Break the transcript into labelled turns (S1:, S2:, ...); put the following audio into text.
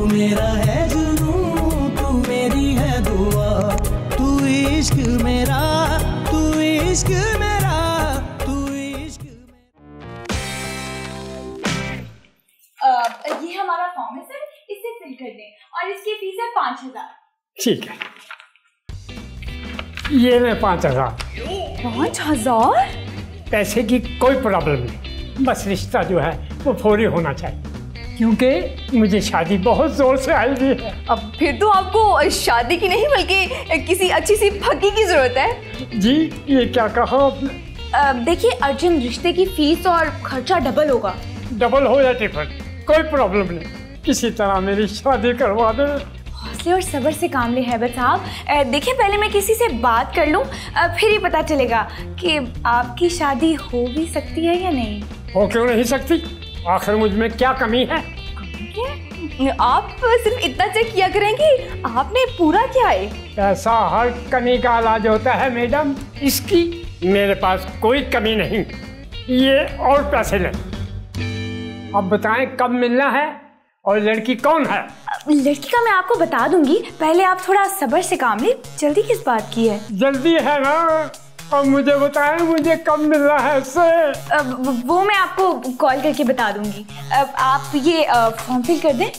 S1: मेरा है जुनून, तू मेरी है दुआ, तू इश्क मेरा, तू इश्क मेरा, तू इश्क मेरा।
S2: ये हमारा फॉर्म है सर, इसे फिल कर दें और इसकी फीस है 5000।
S3: ठीक है, ये ले 5000।
S2: 5000?
S3: पैसे की कोई प्रॉब्लम नहीं, बस रिश्ता जो है वो फौरी होना चाहिए, क्योंकि मुझे शादी बहुत जोर से आई हुई है।
S2: अब फिर तो आपको शादी की नहीं बल्कि किसी अच्छी सी फकी की जरूरत है।
S3: जी, ये क्या कहा आपने?
S2: देखिए अर्जुन, रिश्ते की फीस और खर्चा डबल होगा।
S3: डबल हो या ट्रिपल, कोई प्रॉब्लम नहीं, किसी तरह मेरी शादी करवा दे।
S2: हौसले और सब्र से काम ले हैबत साहब। देखिए पहले मैं किसी से बात कर लूं, फिर ही पता चलेगा कि आपकी शादी हो भी सकती है या नहीं।
S3: हो क्यों नहीं सकती? आखिर मुझ में क्या कमी है?
S2: आप सिर्फ इतना चेक किया करें कि आपने पूरा क्या है।
S3: ऐसा हर कमी का इलाज होता है मैडम, इसकी मेरे पास कोई कमी नहीं। ये और पैसे लें। अब बताएं कब मिलना है और लड़की कौन है?
S2: लड़की का मैं आपको बता दूंगी, पहले आप थोड़ा सब्र से काम लें। जल्दी किस बात की है?
S3: जल्दी है ना, अब मुझे बताएं मुझे कब मिलना है इससे।
S2: वो मैं आपको कॉल करके बता दूंगी। आप ये फॉर्म फिल कर दें।